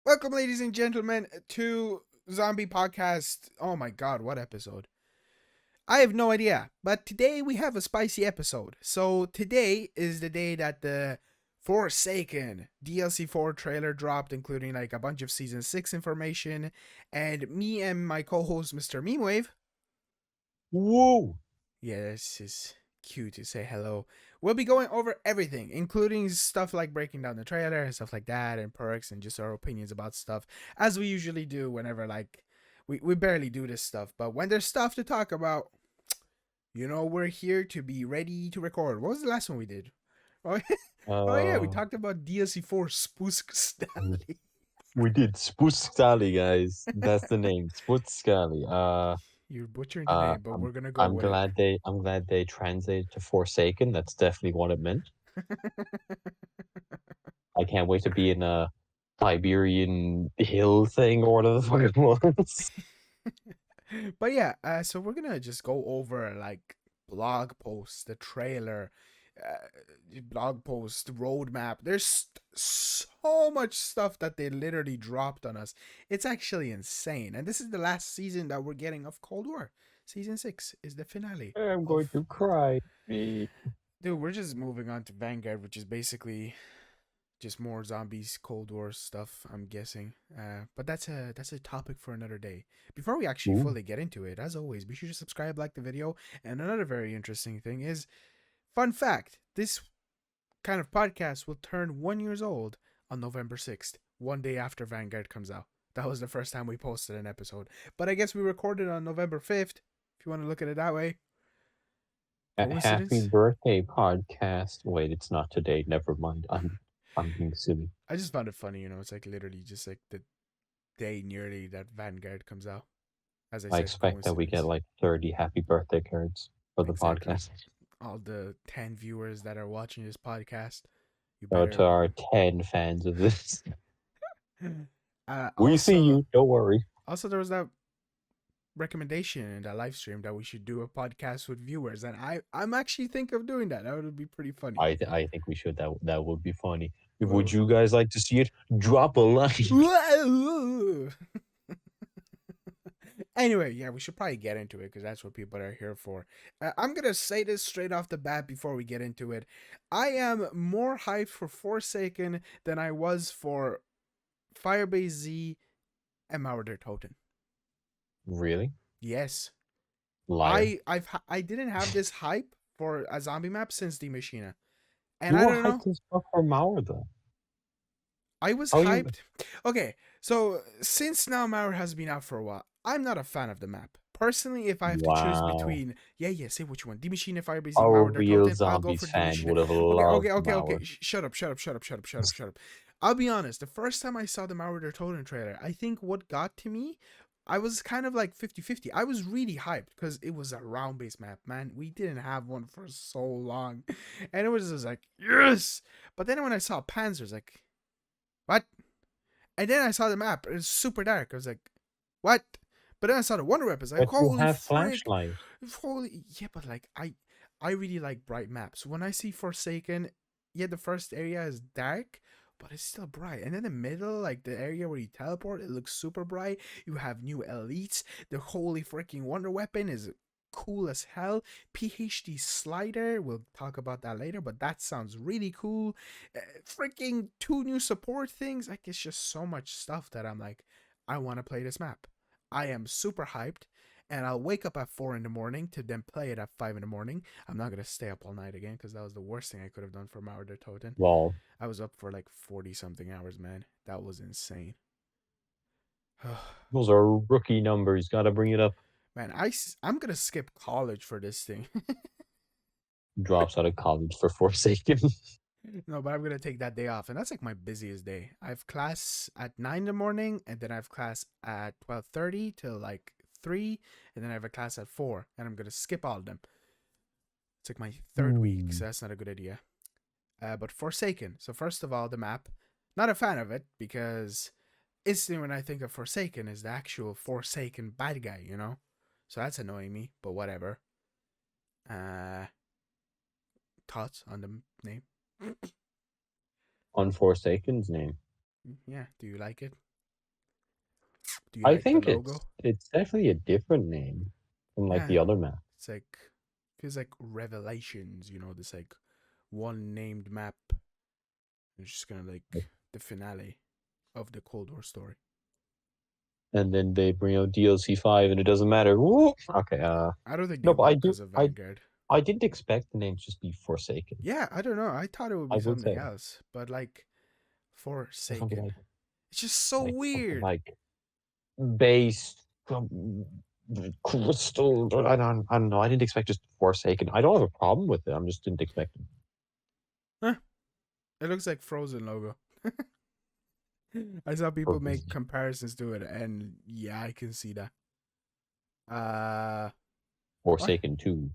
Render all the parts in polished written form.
Welcome, ladies and gentlemen, to Zombie Podcast. Oh my god, what episode? I have no idea, but today we have a spicy episode. So, today is the day that the Forsaken DLC 4 trailer dropped, including like a bunch of Season 6 information. And me and my co host, Mr. Memewave. Woo! Yeah, this is cute to say hello. We'll be going over everything, including stuff like breaking down the trailer and stuff like that, and perks, and just our opinions about stuff, as we usually do whenever like we barely do this stuff. But when there's stuff to talk about, we're here to be ready to record. What was the last one we did? Oh, oh yeah, we Uh, talked about DLC 4 Spoosk w- Stanley. we did Sputskali, guys. That's the name, Sputskali. You're butchering the Uh, name, but I'm we're gonna go I'm with it. glad they translated to Forsaken. That's definitely what it meant. I can't wait to be in a Siberian hill thing or whatever the fuck it was. But yeah, so we're gonna just go over like blog posts, the trailer, blog post, roadmap. There's so much stuff that they literally dropped on us. It's actually insane. And this is the last season that we're getting of Cold War. Season 6 is the finale I'm of. going to cry. Me. Dude, we're just moving on to Vanguard, which is basically just more zombies, Cold War stuff. I'm guessing, but that's a topic for another day. Before we actually Ooh. fully get into it, as always, be sure to subscribe, like the video, and another very interesting thing is, fun fact: this kind of podcast will turn 1 years old on November 6th, one day after Vanguard comes out. That was the first time we posted an episode, but I guess we recorded on November 5th. If you want to look at it that way, A happy coincidence? birthday podcast. Wait, it's not today. Never mind. I'm being silly. I just found it funny, it's like literally just like the day nearly that Vanguard comes out. As I I said, expect that we get coincidence. like 30 happy birthday cards for the Exactly. podcast. All the 10 viewers that are watching this podcast, you To better. our 10 fans of this. We see Also, you. Don't worry. there was that recommendation in that live stream that we should do a podcast with viewers, and I'm actually think of doing that. That would be pretty funny. I think we should. That would be funny. Would Whoa. you guys like to see it? Drop a like. Anyway, yeah, we should probably get into it because that's what people are here for. I'm gonna say this straight off the bat before we get into it. I am more hyped for Forsaken than I was for Firebase Z and Mauer Toten. Really? Yes, Liar. I didn't have this hype for a zombie map since the Machina, and You I were don't know. hyped as fuck for Mauer though. I was How you? hyped. Okay, so since now Mauer has been out for a while, I'm not a fan of the map. Personally, if I have to choose Wow. between, yeah, say what you want, the Machine, Firebase Z, A Mauer Der real Toten, I'll go zombies for the fan Machine. would have Okay, loved okay, okay, okay. Mauer. Shut up, shut up, shut up, shut up, shut up, shut up. I'll be honest. The first time I saw the Mauer Der Toten trailer, I think what got to me, I was kind of like 50-50. I was really hyped because it was a round based map, man. We didn't have one for so long. And it was just like, yes! But then when I saw Panzer, I was like, what? And then I saw the map. It was super dark. I was like, what? But then I saw the Wonder Weapons. Like, But you holy have frick. flashlight. Holy. Yeah, but like, I really like bright maps. When I see Forsaken, yeah, the first area is dark, but it's still bright. And in the middle, like the area where you teleport, it looks super bright. You have new elites. The holy freaking Wonder Weapon is cool as hell. PhD slider, we'll talk about that later, but that sounds really cool. Freaking two new support things. Like, it's just so much stuff that I'm like, I want to play this map. I am super hyped, and I'll wake up at 4 in the morning to then play it at 5 in the morning. I'm not gonna stay up all night again because that was the worst thing I could have done for Mauer der Toten. Lol. I was up for like 40 something hours, man. That was insane. Those are rookie numbers. Gotta bring it up. Man, I'm gonna skip college for this thing. Drops out of college for Forsaken. No, but I'm gonna take that day off, and that's like my busiest day. I have class at 9 in the morning, and then I have class at 12:30 till like 3, and then I have a class at 4, and I'm gonna skip all of them. It's like my third week, Hmm. so that's not a good idea. But Forsaken. So first of all, the map. Not a fan of it because instantly when I think of Forsaken is the actual Forsaken bad guy. So that's annoying me. But whatever. Uh, Thoughts on the name? On Forsaken's name. Yeah. Do you like it? Do you I like the think logo? it's definitely a different name from like Yeah, the other map. it's like feels like Revelations. You know, this like one named map. It's just kind of like the finale of the Cold War story. And then they bring out DLC 5 and it doesn't matter. Woo! Okay, I don't think they no, but will because of I Vanguard. I didn't expect the name to just be Forsaken. Yeah, I don't know. I thought it would I be would something say else, but like something Forsaken. It's just so like something weird. like base crystal. I don't know. I didn't expect just Forsaken. I don't have a problem with it. I just didn't expect it. Huh. It looks like Frozen logo. I saw people make comparisons to it, and yeah, I can see that. Uh, what? Forsaken 2.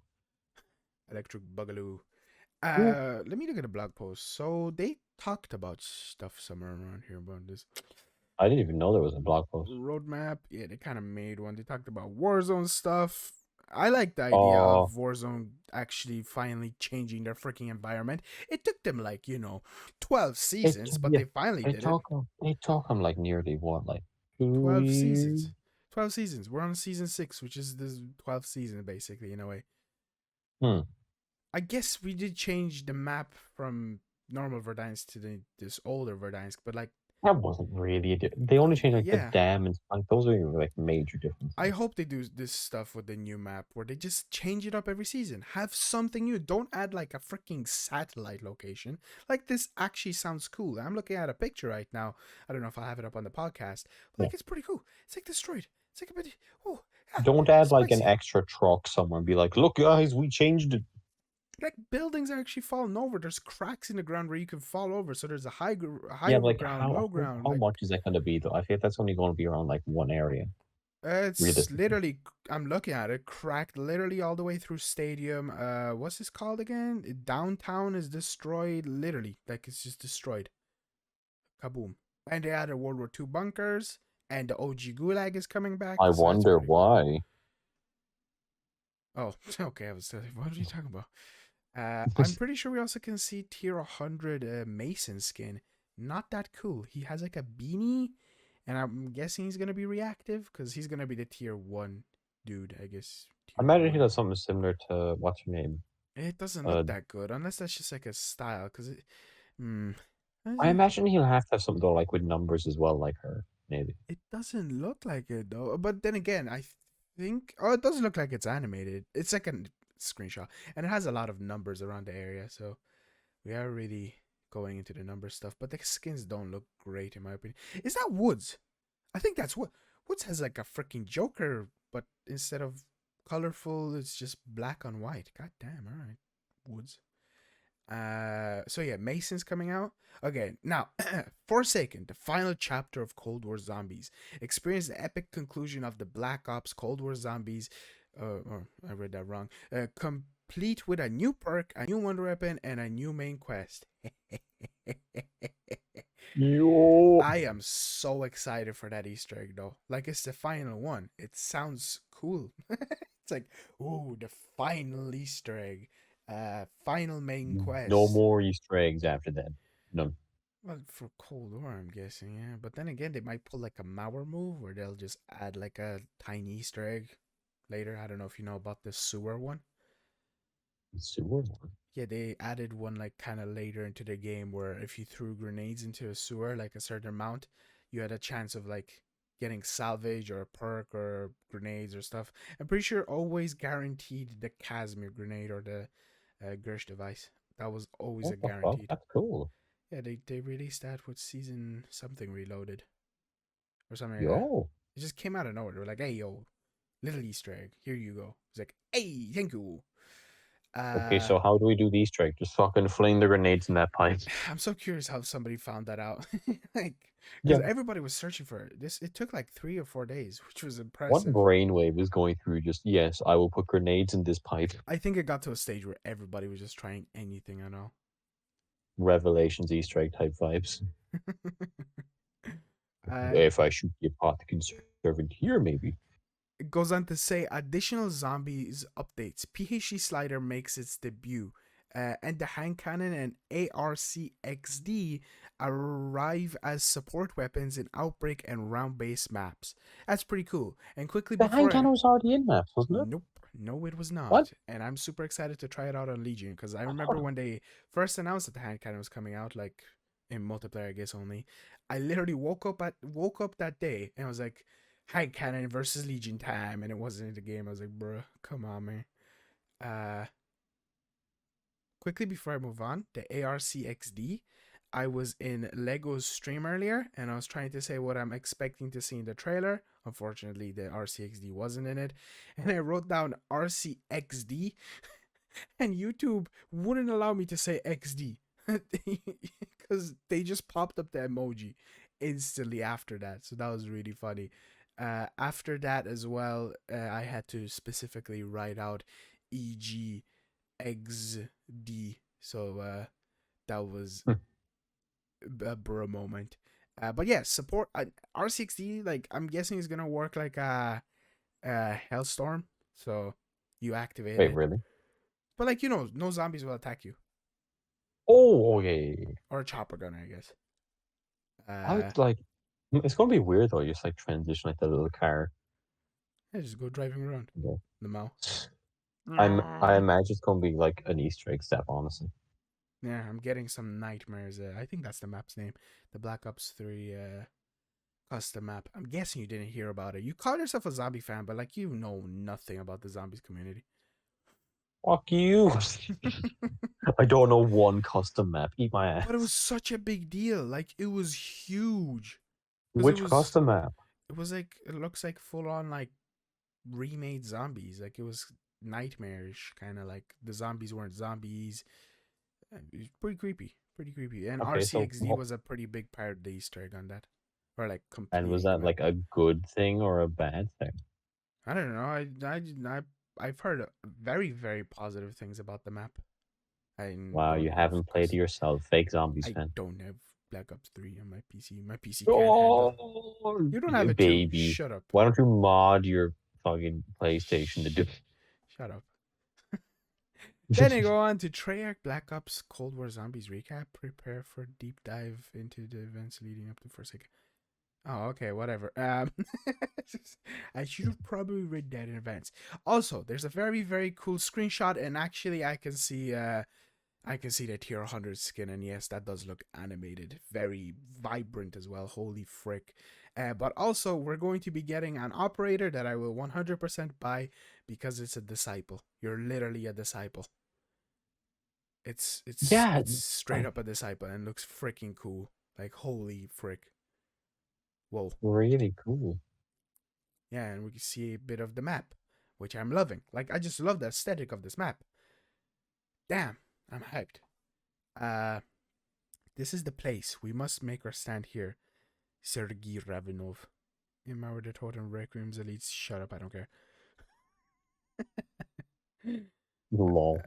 Electric Boogaloo. Ooh, Let me look at the blog post. So they talked about stuff somewhere around here about this I didn't even know there was a blog post. roadmap. Yeah, they kind of made one. They talked about Warzone stuff. I like the idea of Oh, Warzone actually finally changing their freaking environment. It took them like, 12 it seasons, but yeah. they finally did it. It took him like nearly what, like 2 12 years? seasons. 12 seasons. We're on season 6, which is the 12th season, basically, in a way. Hmm. I guess we did change the map from normal Verdansk to this older Verdansk, but like, That wasn't really they only changed like the yeah. dam and like those are like major I differences. hope they do this stuff with the new map where they just change it up every season. Have something new. Don't add like a freaking satellite location. Like this actually sounds cool. I'm looking at a picture right now. I don't know if I'll have it up on the podcast, but Yeah. like it's pretty cool. It's like destroyed. It's like a bit. Oh, yeah, Don't add like an spicy. extra truck somewhere and be like, look guys, we changed it. Like buildings are actually falling over. There's cracks in the ground where you can fall over. So there's a high Yeah, but like ground, low ground. how Like much is that gonna be though? I feel that's only gonna be around like one area, it's realistically. literally, I'm looking at it, cracked literally all the way through stadium. What's this called again? Downtown is destroyed, literally, like it's just destroyed. Kaboom! And they added World War II bunkers, and the OG Gulag is coming back, I so that's wonder pretty cool. why. Oh, okay. I was like, what are you talking about? I'm pretty sure we also can see tier 100 Mason skin. Not that cool. He has like a beanie, and I'm guessing he's gonna be reactive because he's gonna be the tier 1 dude. I guess I tier imagine he 1. does something similar to what's her name? It doesn't Uh look that good unless that's just like a style. Because it, I eh, imagine he'll have to have something though, like with numbers as well, like her, maybe. it doesn't look like it though. But then again, I think it doesn't look like it's animated. It's like a screenshot, and it has a lot of numbers around the area. So we are really going into the number stuff. But the skins don't look great in my opinion. Is that Woods? I think that's what Woods has like a freaking Joker, but instead of colorful, it's just black on white. God damn! All right, Woods. So yeah, Mason's coming out. Okay, now Forsaken, the final chapter of Cold War Zombies. Experience the epic conclusion of the Black Ops Cold War Zombies. Or I read that wrong. Complete with a new perk, a new wonder weapon, and a new main quest. Yo. I am so excited for that Easter egg though. Like it's the final one. It sounds cool. It's like, ooh, the final Easter egg. Final main No quest. more Easter eggs after that. No. Well, for Cold War, I'm guessing, yeah. But then again, they might pull like a Mauer move where they'll just add like a tiny Easter egg later. I don't know if you know about the sewer one. Sewer one. Yeah, they added one like kind of later into the game where if you threw grenades into a sewer, like a certain amount, you had a chance of like getting salvage or a perk or grenades or stuff. I'm pretty sure always guaranteed the Casimir grenade or the Gersh device. That was always a What the fuck? guaranteed. That's cool. Yeah, they released that with season something reloaded or something like that. Yo. It just came out of nowhere. They were like, "Hey, yo, little Easter egg, here you go." It's like, "Hey, thank you." Okay, Uh, so how do we do the Easter egg? Just fucking fling the grenades in that pipe. I'm so curious how somebody found that out. Like, because Yeah. everybody was searching for it. It took like 3 or 4 days, which was What impressive. brainwave is going through just, yes, I will put grenades in this pipe. I think it got to a stage where everybody was just trying anything at all. Revelations Easter egg type vibes. uh, If I shoot the apothecary servant here, maybe. it goes on to say additional zombies updates. PhD Slider makes its debut. and the hand cannon and ARCXD arrive as support weapons in Outbreak and round-based maps. That's pretty cool. And quickly The hand before cannon was already in maps, wasn't it? Nope. No, it was What? not. And I'm super excited to try it out on Legion because I I remember thought when they first announced that the hand cannon was coming out, like in multiplayer, I guess only. I literally woke up that day and I was like, hand cannon versus Legion time, and it wasn't in the game. I was like, bruh, come on, man. Uh, quickly before I move on, the ARCXD. I was in Lego's stream earlier and I was trying to say what I'm expecting to see in the trailer. Unfortunately, the RCXD wasn't in it. And I wrote down RCXD and YouTube wouldn't allow me to say XD because they just popped up the emoji instantly after that. So that was really funny. After that as well, I had to specifically write out EG XD. So that was Hmm. a bro moment. But yeah, support R60. Like I'm guessing is gonna work like a Hellstorm. So you activate Wait, it, really? but like no zombies will attack you, Oh, okay. or a chopper gunner, I guess. I Uh, would like. It's gonna be weird though. Just like transition like the little car. yeah, just go driving around Yeah. the mall. I imagine it's gonna be like an Easter egg step, honestly. Yeah, I'm getting some nightmares. I think that's the map's name, the Black Ops 3 custom map. I'm guessing you didn't hear about it. You call yourself a zombie fan, but like you know nothing about the zombies community. Fuck you. I don't know one custom map. Eat my But it was ass. such a big deal. Like it was huge because Which custom map? it was like it looks like full on like remade zombies. Like it was nightmarish, kind of like the zombies weren't zombies. It was pretty creepy, pretty creepy. And Okay, so RCXD was a pretty big part of the Easter egg on that, or like and was completing the that map. like a good thing or a bad thing? I don't know. I've heard very positive things about the map. I Wow, don't you have haven't played it yourself, fake zombies I fan. don't have Black Ops 3 on my PC. My PC can't handle. Oh, You don't have it too. baby. Shut up. Why don't you mod your fucking PlayStation to do? Shh. Shut up. Then I go on to Treyarch Black Ops Cold War Zombies recap. Prepare for deep dive into the events leading up to Forsaken. Oh, okay, whatever. I should have probably read that in advance. Also, there's a very cool screenshot, and actually, I can see the tier 100 skin, and yes, that does look animated, very vibrant as well. Holy frick! But also, we're going to be getting an operator that I will 100% buy because it's a disciple. You're literally a disciple. Yeah, It's straight up a disciple and looks freaking cool. Like holy frick! Whoa. really cool. Yeah, and we can see a bit of the map, which I'm loving. Like, I just love the aesthetic of this map. Damn, I'm hyped. Uh, this is the place. We must make our stand here. Sergei Ravenov. Empower the Totem Requiem's elites. Shut up, I don't care. Lol.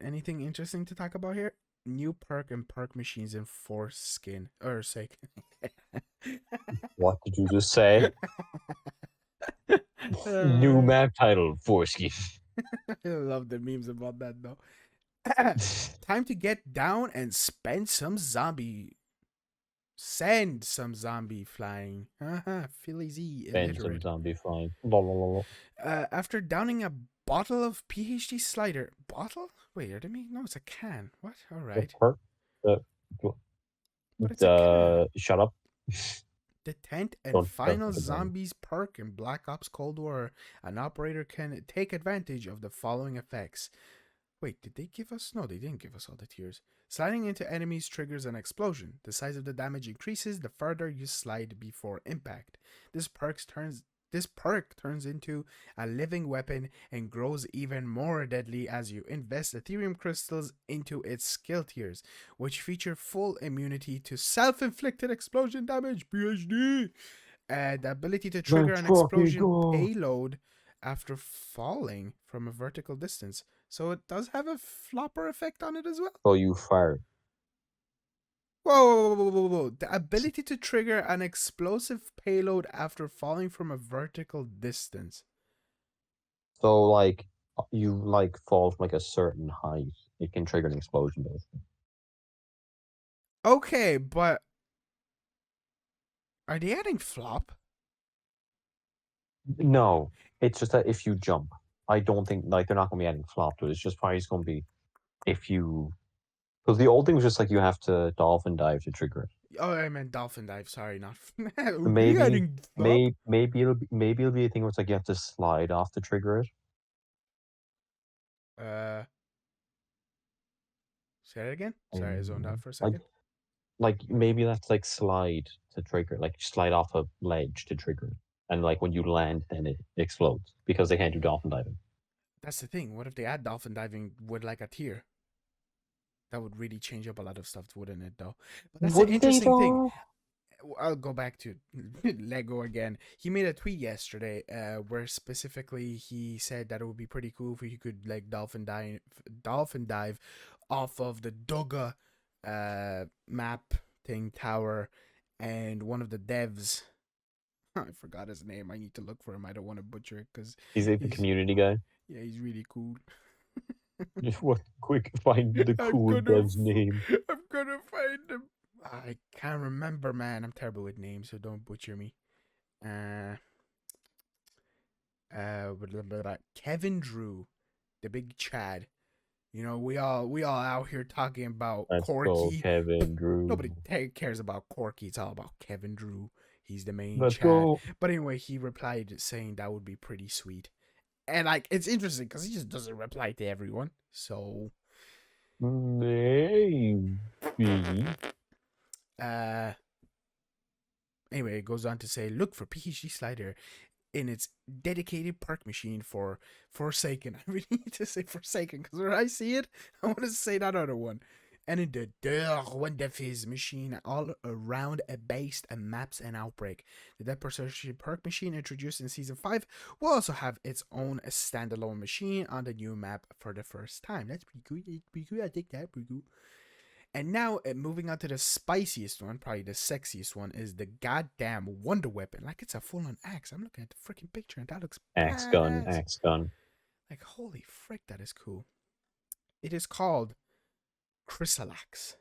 Anything interesting to talk about here? New perk and perk machines in Force skin. Or sake. What did you just say? New uh, map title, Forsky. I love the memes about that though. Time to get down and spend some zombie. Send some zombie flying. Philly Z, Spend some illiterate. zombie flying. Lol. After downing a bottle of PhD slider. Bottle? Wait, are they making? No, it's a can. What? All The right. perk. The, But it's a can. the shut up. The 10th and Don't final fucking tell me. zombies perk in Black Ops Cold War. An operator can take advantage of the following effects. Wait, did they give us? No, they didn't give us all the tiers. Sliding into enemies triggers an explosion. The size of the damage increases the further you slide before impact. This perk turns into a living weapon and grows even more deadly as you invest Ethereum crystals into its skill tiers, which feature full immunity to self-inflicted explosion damage. PhD. The ability to trigger Let's an fucking explosion go. payload after falling from a vertical distance. So it does have a flopper effect on it as well. So you fire. Whoa. The ability to trigger an explosive payload after falling from a vertical distance. So like you like fall from like a certain height. it can trigger an explosion, basically. Okay, but are they adding flop? No, it's just that if you jump, I don't think like they're not going to be adding flop to it. It's just probably just going to be if you because the old thing was just like you have to dolphin dive to trigger it. Oh, I meant dolphin dive. Sorry, not. So Are they adding flop? maybe it'll be a thing where it's like you have to slide off to trigger it. Uh, say that again. Sorry, I zoned out for a Like second. maybe that's like slide to trigger, like slide off a ledge to trigger it. And like when you land, then it explodes because they can't do dolphin diving. That's the thing. What if they add dolphin diving with like a tier? That would really change up a lot of stuff, wouldn't it? Though. But that's the Would they interesting thing. though? I'll go back to Lego again. He made a tweet yesterday, where specifically he said that it would be pretty cool if he could like dolphin dive off of the Dugga map thing tower, and one of the devs. I forgot his name. I need to look for him. I don't want to butcher it because He's like the he's community guy. yeah, he's really cool. Just what quick find the cool dev's name. I'm gonna find him. I can't remember, man. I'm terrible with names, so don't butcher me. Uh, blah, blah, blah. Kevin Drew, the big Chad. You know, we all out here talking about Let's go, Corky, but Kevin Drew. nobody cares about Corky. It's all about Kevin Drew. He's the main Let's Chad. go. But anyway, he replied saying that would be pretty sweet. And like, it's interesting because he just doesn't reply to everyone. So, Maybe. uh, anyway, it goes on to say, look for PhD Slider in its dedicated Perk machine for Forsaken. I really need to say Forsaken because when I see it, I want to say that other one. And in the Wonderfizz machine, all around based and maps and Outbreak. The Dead Perception Perk machine introduced in Season 5 will also have its own standalone machine on the new map for the first time. That's pretty cool. It's pretty cool. I think that's pretty cool. And now, moving on to the spiciest one, probably the sexiest one, is the goddamn Wonder Weapon. Like, it's a full-on axe. I'm looking at the freaking picture, and that looks Axe gun, badass. axe gun. Like, holy frick, that is cool. It is called Chrysalix,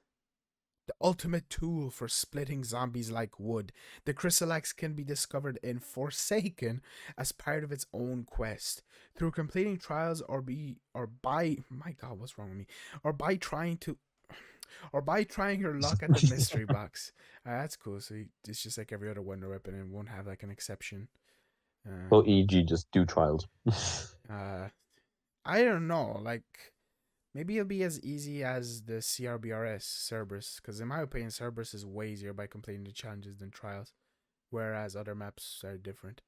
the ultimate tool for splitting zombies like wood. The Chrysalix can be discovered in Forsaken as part of its own quest. Through completing trials or by my god, what's wrong with me? Or by trying your luck at the mystery box. That's cool. So it's just like every other Wonder Weapon and won't have like an exception. So, e.g., just do trials. I don't know. Like, maybe it'll be as easy as the CRBRS Cerberus, because in my opinion, Cerberus is way easier by completing the challenges than trials, whereas other maps are different.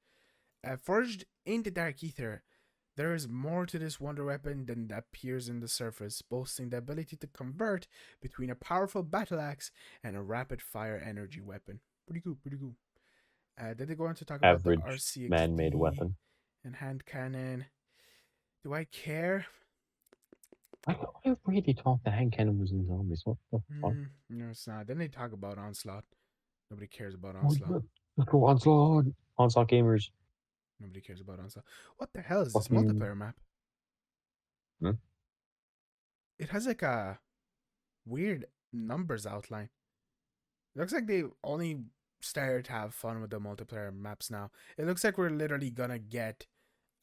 Forged in the Dark Ether, there is more to this wonder weapon than appears in the surface, boasting the ability to convert between a powerful battle axe and a rapid fire energy weapon. Pretty cool, pretty cool. Then they go on to talk about the Average man-made RCXD weapon. and hand cannon. Do I care? I really thought the hand cannon was in zombies. What the fuck? No, it's not. Then they talk about Onslaught. Nobody cares about Oh, Onslaught. let's go Onslaught. Onslaught gamers. Nobody cares about Onslaught. What the hell is this Fucking. multiplayer map? Hmm? It has like a weird numbers outline. It looks like they only started to have fun with the multiplayer maps now. It looks like we're literally gonna get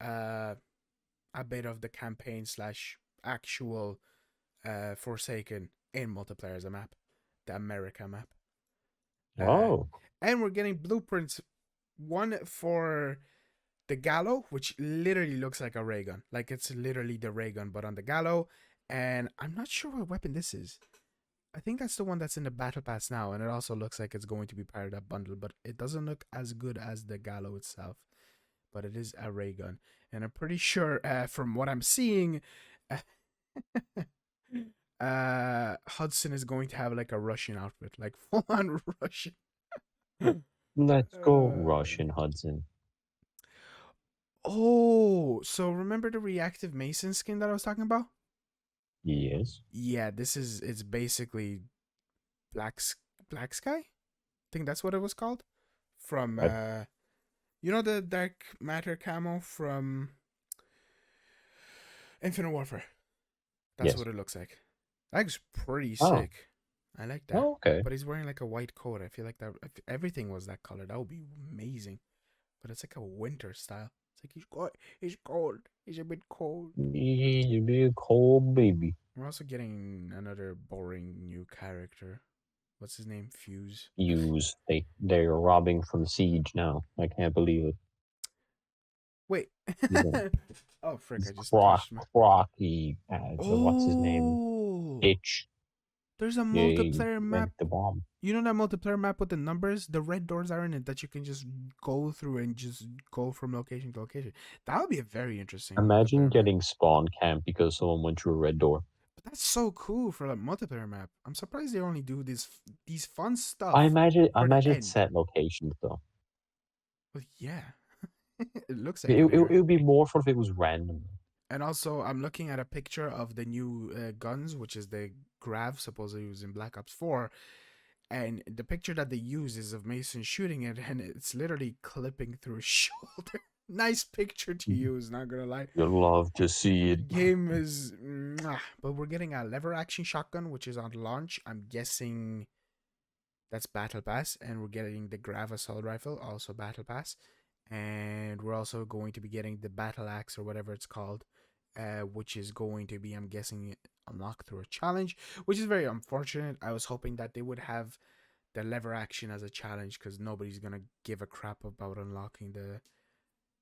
a bit of the campaign slash actual Forsaken in multiplayer as a map. The America map. Oh. And we're getting blueprints. One for the Gallo, which literally looks like a ray gun. Like it's literally the ray gun, but on the Gallo. And I'm not sure what weapon this is. I think that's the one that's in the battle pass now, and it also looks like it's going to be part of that bundle, but it doesn't look as good as the Gallo itself. But it is a ray gun, and I'm pretty sure from what I'm seeing, Hudson is going to have like a Russian outfit, like full on Russian. Let's go Uh, Russian Hudson. oh, so remember the reactive Mason skin that I was talking about? Yes. Yeah, it's basically Black Black Sky. I think that's what it was called. From Right. you know the dark matter camo from Infinite Warfare. That's Yes. what it looks like. That looks pretty Oh. sick. I like that. Oh, okay. But he's wearing like a white coat. I feel like that if everything was that color, that would be amazing. But it's like a winter style. It's like he's cold. He's cold. He's a bit cold. You be a cold baby. We're also getting another boring new character. What's his name? Fuse. Use they're robbing from Siege now. I can't believe it. Wait. He's a Oh frick! he's I just touched my. Crocky. What's his name? Oh, Itch. there's a Yeah, he multiplayer map. went the bomb. You know that multiplayer map with the numbers? The red doors are in it that you can just go through and just go from location to location. That would be a very interesting Imagine multiplayer map. getting spawn camp because someone went through a red door. But that's so cool for a multiplayer map. I'm surprised they only do these fun I stuff for the imagine it's end. set locations though. But yeah, it looks like It, it it, here. it would be more fun if it was random. And also, I'm looking at a picture of the new guns, which is the Grav, supposedly used in Black Ops 4. And the picture that they use is of Mason shooting it, and it's literally clipping through his shoulder. Nice picture to use, not gonna lie. You'll love to see it. Game is. Mwah. But we're getting a lever action shotgun, which is on launch. I'm guessing that's Battle Pass. And we're getting the Grav Assault Rifle, also Battle Pass. And we're also going to be getting the Battle Axe, or whatever it's called, which is going to be, I'm guessing, unlocked through a challenge, which is very unfortunate. I was hoping that they would have the lever action as a challenge because nobody's gonna give a crap about unlocking the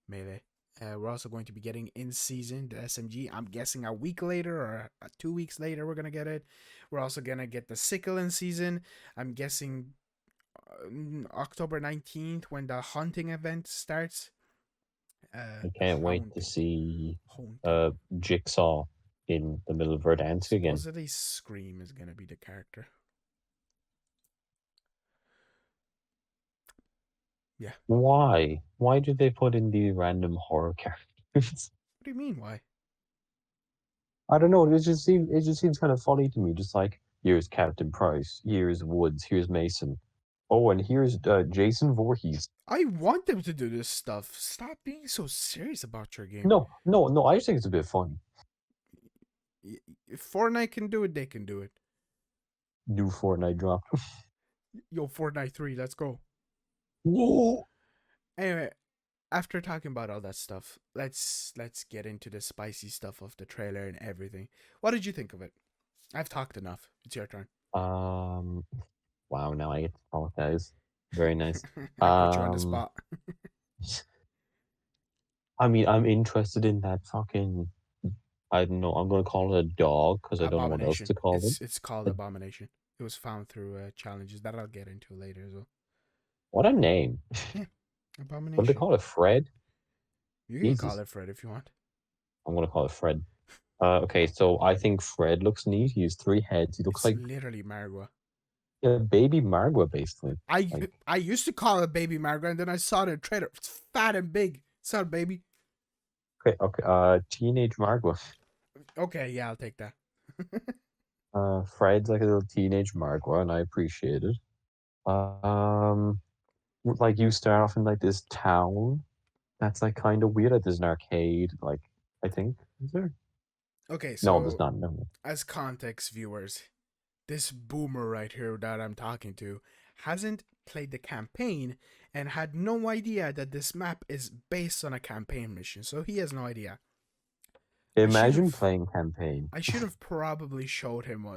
melee. We're also going to be getting in season the SMG. I'm guessing a week later or 2 weeks later we're gonna get it. We're also gonna get the sickle in season. I'm guessing October 19th when the hunting event starts. I can't wait to Haunting. see Haunting. Jigsaw in the middle of Verdansk again. Supposedly Scream is gonna be the character. Yeah. Why? Why did they put in the random horror characters? What do you mean? Why? I don't know. It just seems kind of funny to me. Just like here's Captain Price, here's Woods, here's Mason. Oh, and here's Jason Voorhees. I want them to do this stuff. Stop being so serious about your game. No. I just think it's a bit funny. If Fortnite can do it, they can do it. New Fortnite drop. Yo, Fortnite 3, let's go. Whoa. Anyway, after talking about all that stuff, let's get into the spicy stuff of the trailer and everything. What did you think of it? I've talked enough. It's your turn. Wow. Now I get to talk, guys. Very nice. I put you on the spot. I mean, I'm interested in that fucking. I don't know. I'm gonna call it a dog because I don't know what else Abomination. to call it. It's called A- Abomination. It was found through challenges that I'll get into later as well. What a name! Yeah, What do they Abomination. call it? Fred? You can Jesus. call it Fred if you want. I'm gonna call it Fred. Okay, so I think Fred looks neat. He has 3 heads. He looks It's like literally Margwa. a baby Margwa, basically. I used to call it Baby Margwa, and then I saw the trailer. It's fat and big. It's not baby. Okay. Teenage Margwa. Okay, yeah, I'll take that. Fred's like a little teenage Margwa, and I appreciate it. Like you start off in like this town. That's like kind of weird. Like there's an arcade. Like I think is there? Okay, No, there's so not. No. as context viewers, this boomer right here that I'm talking to hasn't played the campaign and had no idea that this map is based on a campaign mission. So he has no idea. Imagine playing campaign. I should have probably showed him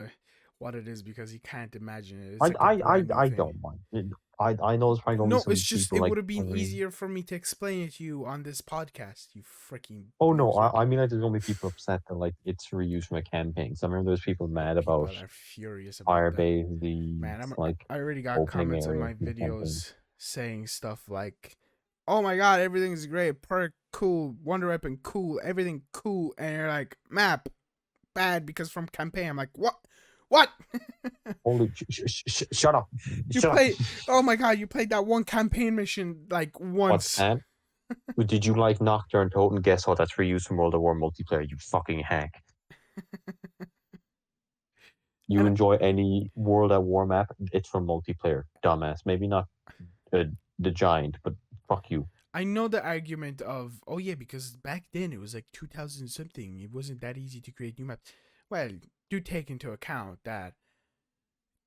what it is because he can't imagine it. It's I like a I brand new I thing. don't mind. I know there's probably gonna be No, some it's just people it like. would have been easier for me to explain it to you on this podcast. You freaking Oh no, loser. I mean like there's gonna be people upset that like it's reused from a campaign. So I remember there's people mad about People are furious about that. Firebase Z, Man, like I already got opening comments on area my from the campaign. videos saying stuff like, "Oh my god, everything's great. Perk cool, Wonder Weapon cool, everything cool," and you're like, "Map bad because from campaign." I'm like, "What? What?" Holy, shut up! You Shut played? up! Oh my god, you played that one campaign mission like What's once. that? Did you like Nocturne Totem? Guess what? That's reused from World of War multiplayer. You fucking hack. You And enjoy any World at War map? It's from multiplayer, dumbass. Maybe not the giant, but fuck you. I know the argument of, oh yeah, because back then it was like 2000 something. It wasn't that easy to create new maps. well, do take into account that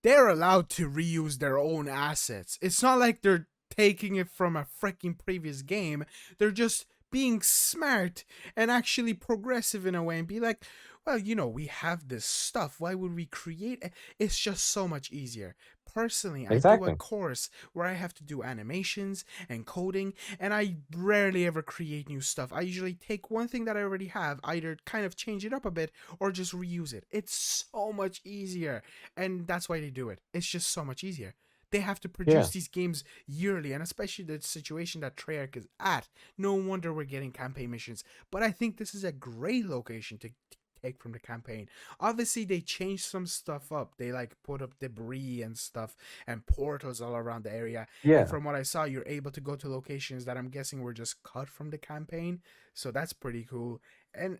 they're allowed to reuse their own assets. It's not like they're taking it from a freaking previous game. They're just being smart and actually progressive in a way and be like, well, we have this stuff. Why would we create it? It's just so much easier. Personally, I do a Exactly. course where I have to do animations and coding, and I rarely ever create new stuff. I usually take one thing that I already have, either kind of change it up a bit or just reuse it. It's so much easier, and that's why they do it. It's just so much easier. They have to Yeah. produce these games yearly, and especially the situation that Treyarch is at. No wonder we're getting campaign missions. But I think this is a great location to take from the campaign. Obviously, they changed some stuff up. They put up debris and stuff and portals all around the area. And Yeah. from what I saw, you're able to go to locations that I'm guessing were just cut from the campaign. So that's pretty cool. And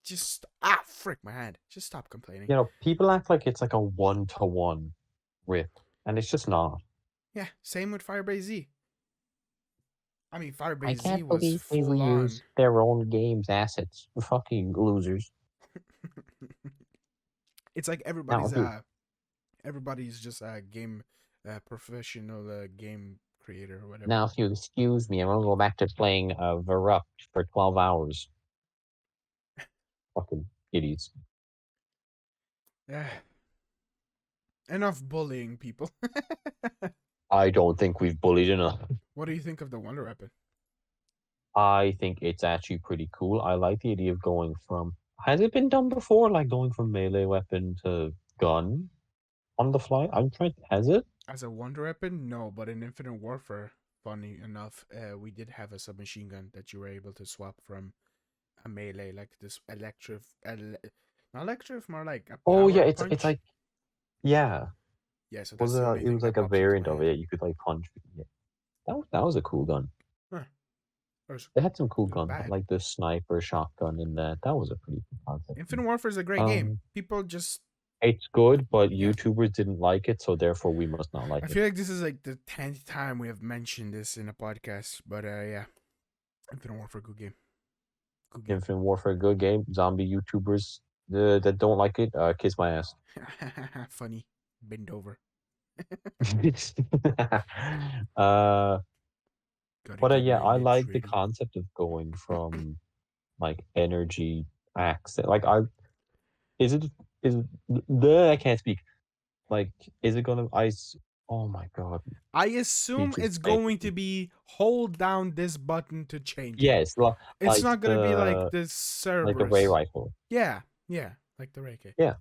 just frick my hand. Just stop complaining. People act like it's like a one-to-one rip, and it's just not. Yeah, same with Firebase Z. I mean, I Firebase Z can't was believe they full on. reuse their own game's assets. Fucking losers. It's like Now, dude, everybody's just a game professional game creator or whatever. now if you excuse me, I'm gonna go back to playing Verupt for 12 hours. Fucking idiots. Yeah. Enough bullying people. I don't think we've bullied enough. What do you think of the Wonder Weapon? I think it's actually pretty cool. I like the idea of going from. Has it been done before? Like going from melee weapon to gun on the fly? I'm trying. Has it? As a Wonder Weapon, no, but in Infinite Warfare, funny enough, we did have a submachine gun that you were able to swap from a melee, like this not electric, more like a Oh yeah, power it's punch. like yeah. Yeah, so Was that's the only it thing was like that a pops into variant my of head. it. You could like punch. Yeah. That was a cool gun. Huh, that was They had some cool guns, bad. like the sniper shotgun in that. That was a pretty cool concept. Infinite Warfare is a great game. Um, People just it's good, but yeah. YouTubers didn't like it, so therefore we must not like I it. feel like this is like the 10th time we have mentioned this in a podcast, but yeah, Infinite Warfare, good game, good game. Infinite Warfare, good game. Zombie YouTubers that don't like it, kiss my ass. Funny, bend over. uh, Gotta but get yeah, my I lips like the ready. concept of going from like energy access. Like, is it is the I can't speak. Like, is it gonna ice? Oh my god, I assume speech is it's going making. to be hold down this button to change it. Yes, It's like not gonna be like the the ray Cerberus. rifle. Yeah, yeah, like the Reiki. Yeah.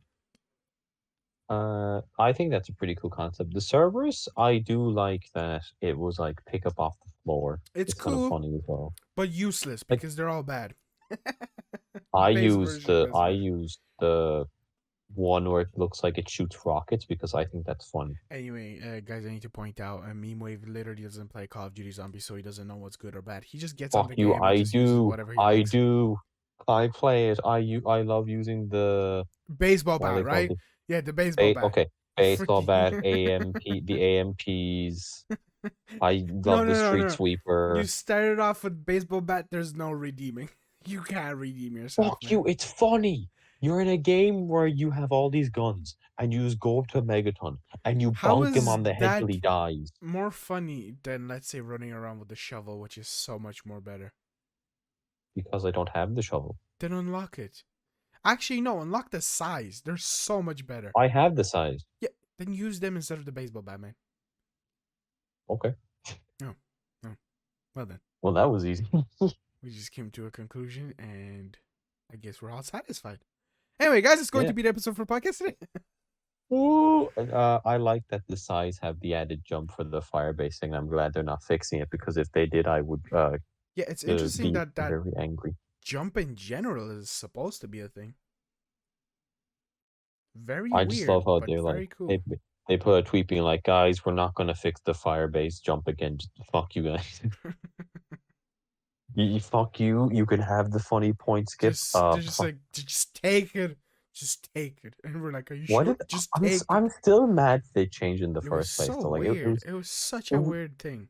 I think that's a pretty cool concept. The Cerberus, I do like that it was like pick up off the floor. It's It's kind of cool, funny as well. but useless Like because they're all bad. Base I version, best version. used the one where it looks like it shoots rockets because I think that's funny. Anyway, guys, I need to point out, Meme Wave literally doesn't play Call of Duty Zombies, so he doesn't know what's good or bad. He just gets on Fuck the you, game and I just uses do. whatever he I likes. do. I play it. I love using the Baseball what are they bat, called? right? Yeah, the baseball bat. Okay, baseball bat, Freaking. the AMPs. I No, love the no, no, street no. You sweeper. started off with baseball bat. There's no redeeming. You can't redeem yourself, Fuck man. you, it's funny. You're in a game where you have all these guns and you just go up to a Megaton and you How bonk him is on the head till he that dies. more funny than, let's say, running around with the shovel, which is so much more better? Because I don't have the shovel. Then unlock it. Actually, no, unlock the size. They're so much better. I have the size. Yeah, then use them instead of the baseball bat, man. Okay. No, no. Well then, Well, that was easy. we just came to a conclusion, and I guess we're all satisfied. Anyway, guys, it's going Yeah. to be the episode for podcast today. Ooh, I like that the size have the added jump for the Firebase thing. I'm glad they're not fixing it because if they did, I would Yeah, it's interesting be that very angry. jump in general is supposed to be a thing. Very I just love weird, how but they're like very cool. they put a tweet being like, guys, we're not gonna fix the Firebase jump again. Just fuck you guys. Fuck you. You can have the funny point skip. They're just like, just take it, just take it, and we're like, are you Why sure? did Just take it. I'm still mad they changed in the It was first place so though. Like weird. It was such it, a w- weird thing.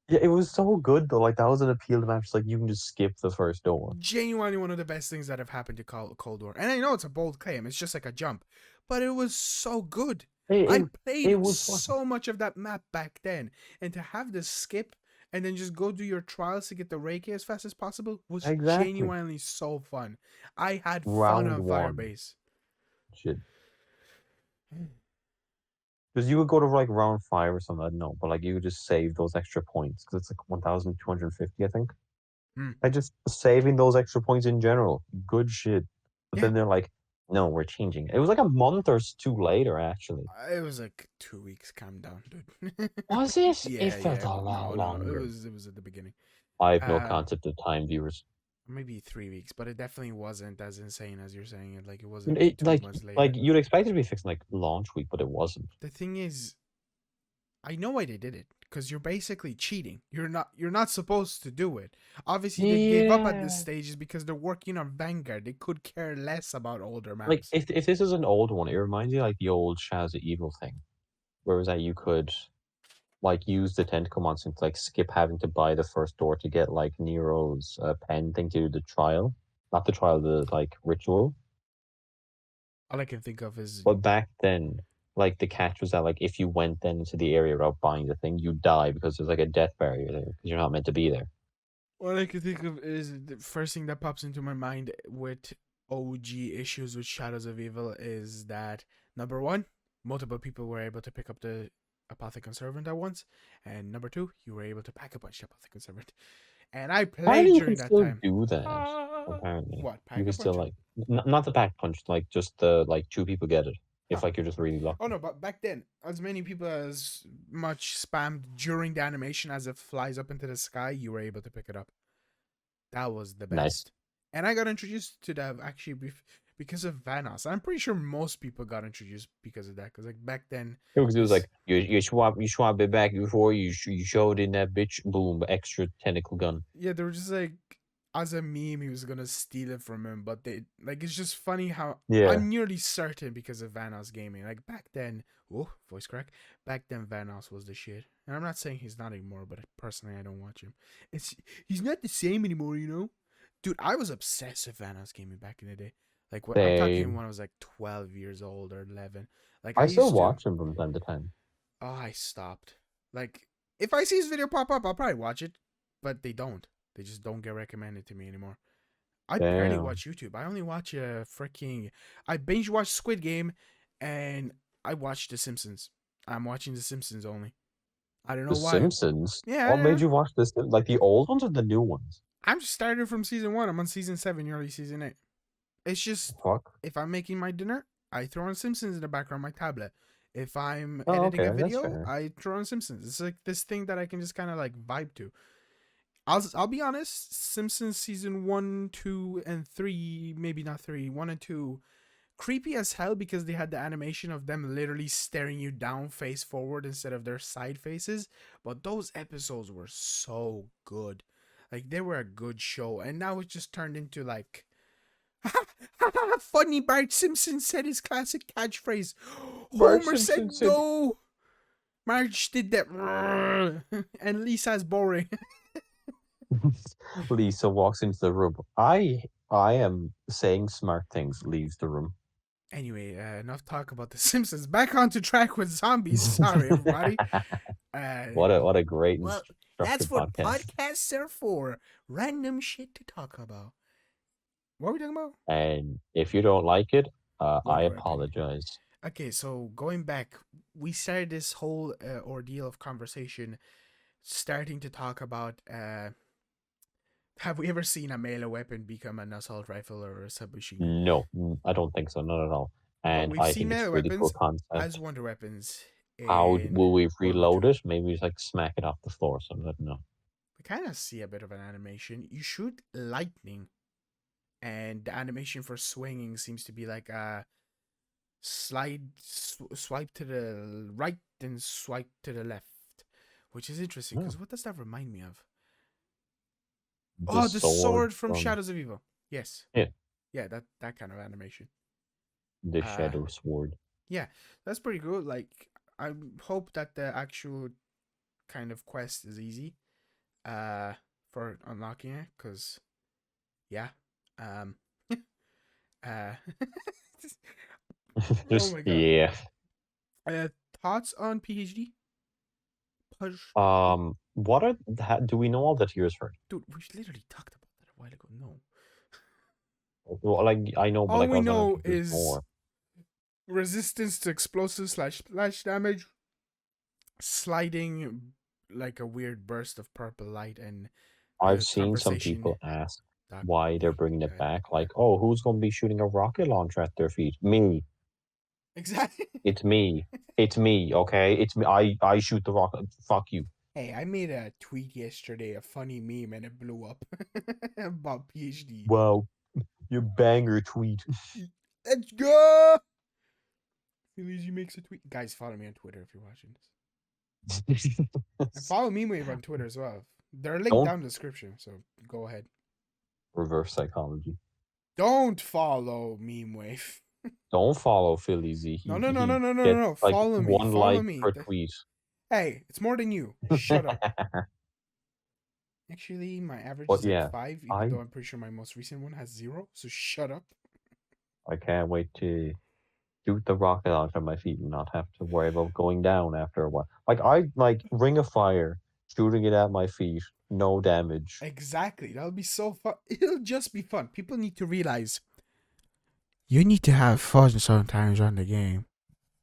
Yeah, it was so good though. Like that was an appeal to match. Like you can just skip the first door. Genuinely one of the best things that have happened to Cold War. And I know it's a bold claim, it's just like a jump, but it was so good. It I it, it played was fun. so much of that map back then, and to have this skip and then just go do your trials to get the Reiki as fast as possible was Exactly. genuinely so fun. I had fun Round on one. Firebase. Shit. Because you would go to like round five or something, I don't know, but like you would just save those extra points because it's like 1,250, I think. Hmm. I just saving those extra points in general, good shit. But Yeah, then they're like, no, we're changing. It was like a month or two later, actually. it was like 2 weeks. Calm down, dude. Was it? It Yeah, felt yeah. a lot No. It longer. was it was at the beginning. I have no Uh, concept of time, viewers. Maybe 3 weeks, but it definitely wasn't as insane as you're saying it. Like it wasn't It, 2 months like later. you'd expect it to be fixed in like launch week, but it wasn't. The thing is, I know why they did it because you're basically cheating. You're not supposed to do it. Obviously, they gave up at this Yeah. stage is because they're working on Vanguard. They could care less about older Like maps. if this is an old one, it reminds you like the old Shadows of Evil thing, where it was that you could like use the tentacle monster to like skip having to buy the first door to get like Nero's pen thing to do the trial, not the trial, the like ritual. All I can think of is But back then, like the catch was that like if you went then into the area without buying the thing, you die because there's like a death barrier there because you're not meant to be there. all I can think of is the first thing that pops into my mind with OG issues with Shadows of Evil is that number one, multiple people were able to pick up the Apothecon Servant at once, and number two, you were able to pack a punch the Apothecon Servant. And I played Apparently, you can during that still time. do that. Apparently, What you pack a can still punch? like not the back punch, like just the like two people get it if Huh. like you're just really Oh lucky. no, but back then, as many people as much spammed during the animation as it flies up into the sky, you were able to pick it up. That was the Nice. best. And I got introduced to that actually because of Vanos. I'm pretty sure most people got introduced because of that. Because like back then, Because it was this like you swap it back before you showed in that bitch boom extra tentacle gun. yeah, they were just like as a meme he was gonna steal it from him, but they like it's just funny how Yeah, I'm nearly certain because of Vanos gaming. Like back then, oh voice crack. Back then Vanos was the shit. And I'm not saying he's not anymore, but personally I don't watch him. It's he's not the same anymore, you know? Dude, I was obsessed with Vanos gaming back in the day. Like what I'm talking same. when I was like 12 years old or 11. Like I I still used to watch them from time to time. oh, I stopped. Like if I see his video pop up, I'll probably watch it, but they don't. They just don't get recommended to me anymore. I barely Damn. watch YouTube. I only watch freaking. I binge watch Squid Game, and I watch The Simpsons. I'm watching The Simpsons only. I don't The know why. Simpsons. Yeah, What yeah. made you watch this? Like the old ones or the new ones? I'm just started from season one. I'm on season seven, early season eight. It's just Fuck. if I'm making my dinner, I throw on Simpsons in the background on my tablet. If I'm Oh, editing a okay, that's video, fair. I throw on Simpsons. It's like this thing that I can just kind of like vibe to. I'll be honest. Simpsons season 1, 2, and 3, maybe not 3, 1 and 2, creepy as hell because they had the animation of them literally staring you down face forward instead of their side faces. But those episodes were so good. Like they were a good show, and now it just turned into like funny Bart Simpson said his classic catchphrase. Bart Homer Simpson said said no. Marge did that. And Lisa's boring. Lisa walks into the room. I am saying smart things, leaves the room. Anyway, enough talk about The Simpsons. Back onto track with zombies. Sorry, everybody. Uh, What a great and well, that's structured what podcast. podcasts are for. Random shit to talk about. What are we talking about? And if you don't like it, I Wonder weapon. apologize. Okay, so going back, we started this whole ordeal of conversation starting to talk about have we ever seen a melee weapon become an assault rifle or a submachine gun? No, I don't think so, not at all. But And we've I seen think it's melee a really cool weapons as concept. wonder weapons How in will we World War reload Two. it? Maybe just like smack it off the floor or something. I don't know. We kind of see a bit of an animation. You shoot lightning, and the animation for swinging seems to be like a swipe to the right and swipe to the left, which is interesting No. because what does that remind me of? The Oh, the sword sword from from Shadows of Evil. Yes, yeah, yeah, that kind of animation. the Uh, shadow sword. yeah, that's pretty good. Like, I hope that the actual kind of quest is easy. for unlocking it, cause yeah. Um. uh. Oh Just my god. yeah. Uh, Thoughts on PhD? Push. What are do we know all the tiers for it? Dude, we literally talked about that a while ago. No. Well, like I know, but All like I we was gonna know introduce is more. resistance to explosive slash splash damage, sliding like a weird burst of purple light, and I've the seen some conversation people ask that why they're we bringing it had. back. Yeah. Like, oh, who's gonna be shooting a rocket launcher at their feet? Me. Exactly. It's me. It's me. Okay, it's me. I shoot the rocket. Fuck you. Hey, I made a tweet yesterday, a funny meme, and it blew up about PhD. Wow, you banger tweet. Let's go! Luigi makes a tweet. Guys, follow me on Twitter if you're watching this. And follow Meme on Twitter as well. They're linked Don't down in the description, so go ahead. reverse psychology. Don't follow Meme Wave. Don't follow Philly Z. No, He no, no, no, he no, no, no, gets no. like Follow me. one Follow like me. per tweet. Hey, it's more than you. Shut up. Actually, my average But is like yeah, 5, even I though I'm pretty sure my most recent one has 0. So shut up. I can't wait to shoot the rocket launcher on my feet and not have to worry about going down after a while. Like I like Ring of Fire, shooting it at my feet, no damage. Exactly. That'll be so fun. It'll just be fun. People need to realize you need to have fun sometimes on the game.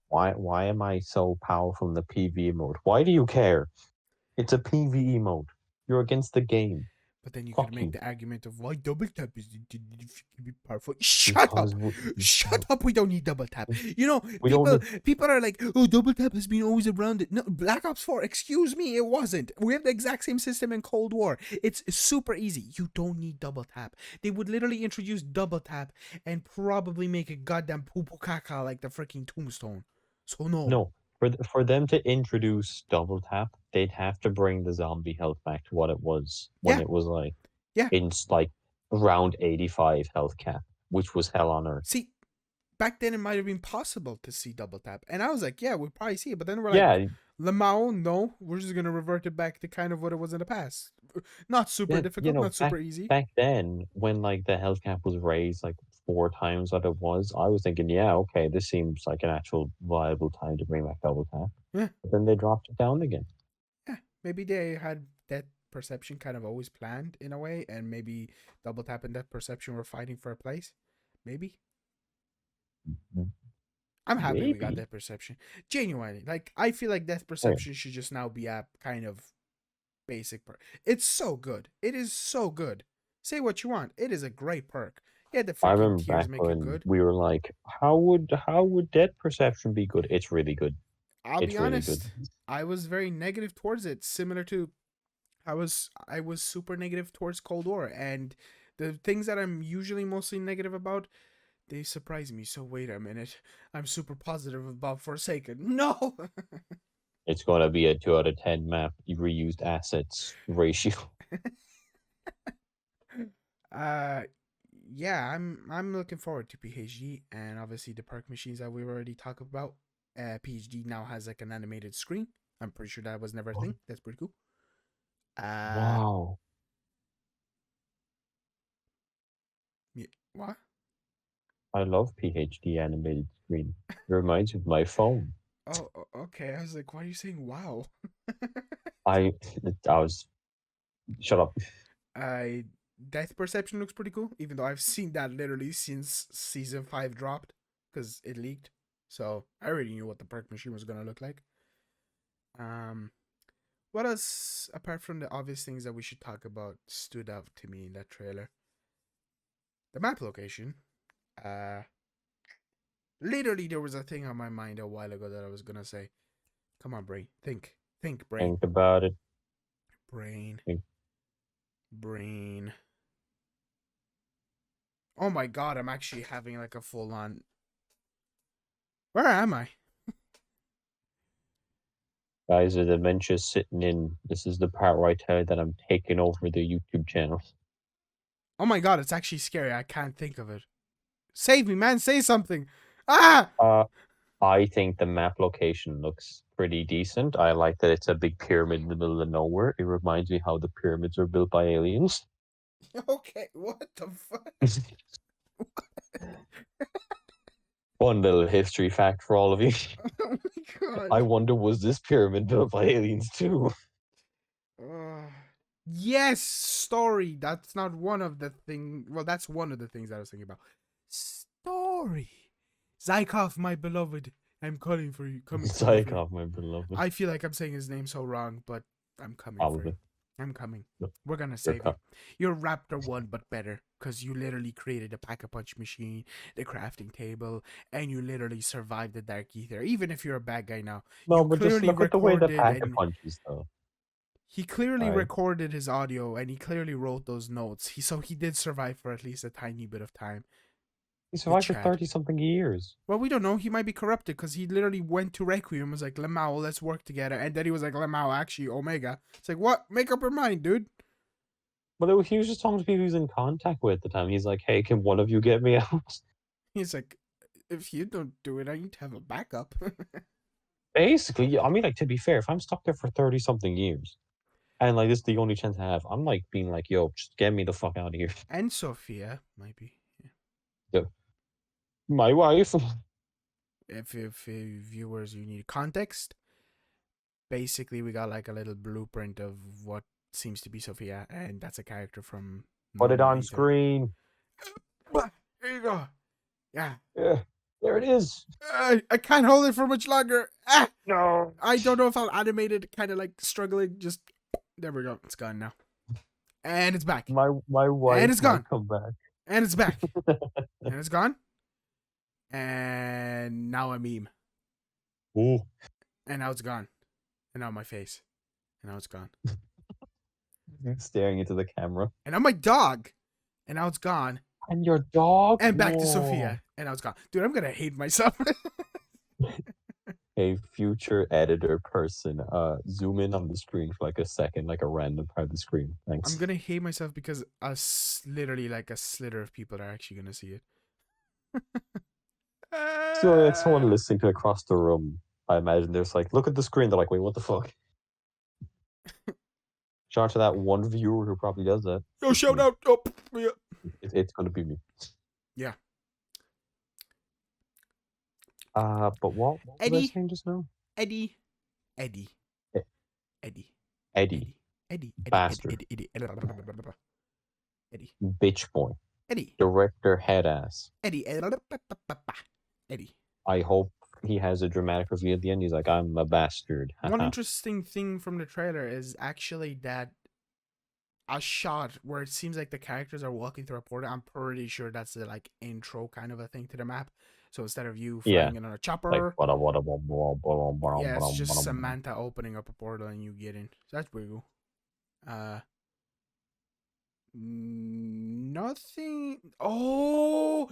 Why am I so powerful in the PvE mode? Why do you care? It's a PvE mode. You're against the game. But then you could Fuck make you. the argument of why double tap is be powerful. Shut up! Because Shut up! We don't need double tap. You know, we don't people need. people are like, oh, double tap has been always around it. No, Black Ops 4. Excuse me, it wasn't. We have the exact same system in Cold War. It's super easy. You don't need double tap. They would literally introduce double tap and probably make a goddamn poo poo caca like the freaking Tombstone. So no. No, for them to introduce double tap, they'd have to bring the zombie health back to what it was when Yeah, it was like yeah. in like around 85 health cap, which was hell on earth. See, back then it might have been possible to see double tap. And I was like, yeah, we'll probably see it. But then we're like, Yeah, Lamau, no, we're just gonna revert it back to kind of what it was in the past. Not super yeah, difficult, not super easy. back then when like the health cap was raised like 4 times what it was, I was thinking, yeah, okay, this seems like an actual viable time to bring back double tap. Yeah, But then they dropped it down again. yeah. Maybe they had that perception kind of always planned in a way, and maybe double tap and that perception were fighting for a place. Maybe. I'm happy we got Maybe. that perception. Genuinely, like I feel like that Oh, perception should just now be a kind of basic perk. It's so good. It is so good. Say what you want. It is a great perk. Yeah, the I freaking remember tiers back make it when good. we were like, how would depth perception be good? It's really good. I'll be It's really good. honest. I was very negative towards it, similar to I was super negative towards Cold War, and the things that I'm usually mostly negative about, they surprise me. So wait a minute. I'm super positive about Forsaken. No. It's gonna be a 2 out of 10 map reused assets ratio. uh yeah, I'm looking forward to PhD, and obviously the perk machines that we've already talked about. PhD now has like an animated screen. I'm pretty sure that was never a thing. That's pretty cool. Uh Wow. yeah, what? I love PhD animated screen. It reminds me of my phone. Oh, okay. I was like, why are you saying wow? I I was shut up. I Death Perception looks pretty cool, even though I've seen that literally since season 5 dropped because it leaked. So I already knew what the perk machine was gonna look like. Um, what else apart from the obvious things that we should talk about stood out to me in that trailer? The map location. Uh, Literally there was a thing on my mind a while ago that I was gonna say. Come on, brain, think, brain, Think about it. brain, Think. brain. Oh my god, I'm actually having like a full on. Where am I? Guys, the dementia's sitting in. This is the part where I tell you that I'm taking over the YouTube channel. Oh my god, it's actually scary. I can't think of it. Save me, man. Say something. Ah! Uh, I think the map location looks pretty decent. I like that it's a big pyramid in the middle of nowhere. It reminds me how the pyramids are built by aliens. Okay, what the fuck? One little history fact for all of you. Oh my I god. wonder, was this pyramid built by aliens too? Uh, yes, story. That's not one of the thing. Well, that's one of the things I was thinking about. Story. Zykov, my beloved. I'm calling for you. Coming for you. Psych off, my beloved. I feel like I'm saying his name so wrong, but I'm coming for Probably. you. I'm coming. No, We're gonna you're save you. co- You're Raptor 1, but better. Because you literally created a pack-a-punch machine, the crafting table, and you literally survived the Dark Ether. Even if you're a bad guy now. No, You but just clearly look at the way the recorded pack and punches, though. he clearly Right? recorded his audio and he clearly wrote those notes. So he did survive for at least a tiny bit of time. He The survived for Chad. 30-something years. Well, we don't know. He might be corrupted because he literally went to Requiem, was like, Lamau, let's work together. And then he was like, Lamau, actually, Omega. It's like, what? Make up your mind, dude. But he was just talking to people he was in contact with at the time. He's like, hey, can one of you get me out? He's like, if you don't do it, I need to have a backup. Basically, yeah, I mean, like, to be fair, if I'm stuck there for 30-something years, and, like, this is the only chance I have, I'm, like, being like, yo, just get me the fuck out of here. And Sophia, might be. Yeah. Yo, my wife. If viewers, you need context, basically, we got like a little blueprint of what seems to be Sophia, and that's a character from Put it No More on Ether. screen. Here you go. Yeah. Yeah, there it is. I can't hold it for much longer. Ah! No. I don't know if I'll animate it, kind of like struggling. Just there we go. It's gone now, and it's back, My wife and it's might gone, come back. and it's back, and it's gone, and now a meme, Ooh. and now it's gone, and now my face, and now it's gone, Staring into the camera. and now my dog, and now it's gone, And your dog? and back to Whoa. Sophia, and now it's gone. Dude, I'm gonna hate myself. A future editor person, zoom in on the screen for like a second, like a random part of the screen. Thanks. I'm gonna hate myself because literally like a slither of people are actually gonna see it. So someone listening to across the room, I imagine there's like, look at the screen. They're like, wait, what the fuck? Shout out to that one viewer who probably does that. Yo, shout out! Oh, yeah. It's gonna be me. Yeah. But what was I Eddie. saying just now? Eddie. Eh. Eddie. Eddie. Bastard. Eddie. Bitch boy. Eddie. Director head ass. Eddie. Eddie. I hope he has a dramatic reveal at the end. He's like, I'm a bastard. One interesting thing from the trailer is actually that a shot where it seems like the characters are walking through a portal. I'm pretty sure that's the like intro kind of a thing to the map. So instead of you flying in on a chopper, Like, yeah, it's just Samantha opening up a portal and you get in. So that's pretty cool. Nothing. Oh,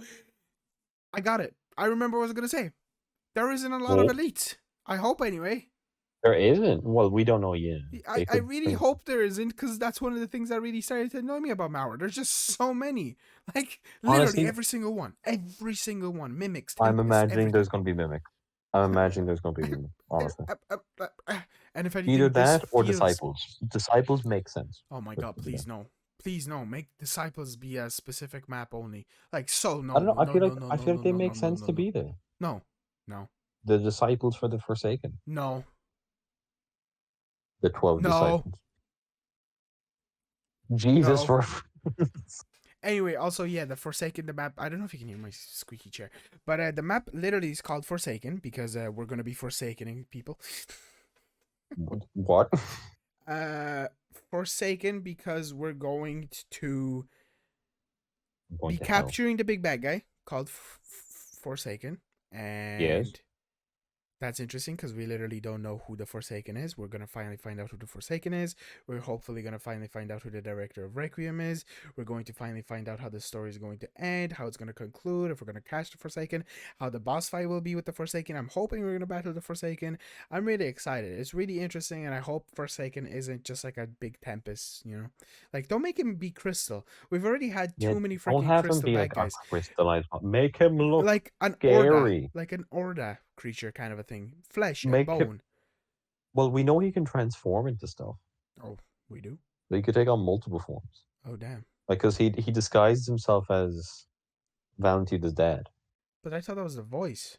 I got it. I remember what I was gonna say. There isn't a lot of elites. I hope anyway. There isn't. Well, we don't know yet. I really hope there isn't, because that's one of the things that really started to annoy me about Mauer. There's just so many. Like, literally Honestly, every single one. Every single one. Mimics. I'm imagining everything. there's going to be mimics. I'm imagining there's going to be mimics, honestly. And if anything, Either that or feels... Disciples. Disciples make sense. Oh my god, please no. Please no. Make Disciples be a specific map only. Like, so no. I don't know. I feel like they no, make no, sense no, to no. be there. No. The Disciples for the Forsaken. No. The 12 No. disciples. Jesus No. reference. Anyway, also, yeah, the Forsaken, the map, I don't know if you can hear my squeaky chair, but the map literally is called Forsaken because we're going to be forsakening people. What? Forsaken because we're going to Going be to hell. capturing the big bad guy called Forsaken. And Yes. that's interesting because we literally don't know who the Forsaken is. We're going to finally find out who the Forsaken is. We're hopefully going to finally find out who the director of Requiem is. We're going to finally find out how the story is going to end, how it's going to conclude, if we're going to catch the Forsaken, how the boss fight will be with the Forsaken. I'm hoping we're going to battle the Forsaken. I'm really excited. It's really interesting, and I hope Forsaken isn't just like a big Tempest, you know? Like, don't make him be Crystal. We've already had too many freaking Crystal bad guys. Crystallized. Make him look like an scary. Orda, like an Orda creature kind of a thing. Flesh and Make bone. Well, we know he can transform into stuff. Oh, we do. But he could take on multiple forms. Oh damn. Like, cause he disguised himself as Valentina's dad. But I thought that was the voice.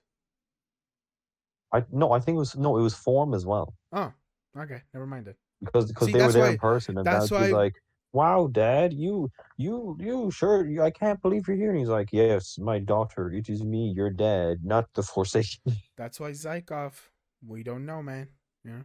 I think it was no, it was form as well. Oh, okay. Never mind it. Because See, they were that's there in why. person, and That's Valentina's why. like, "Wow, Dad, you sure? I can't believe you're here." And he's like, "Yes, my daughter, it is me, your dad, not the Forsaken." That's why Zykov. We don't know, man. Yeah.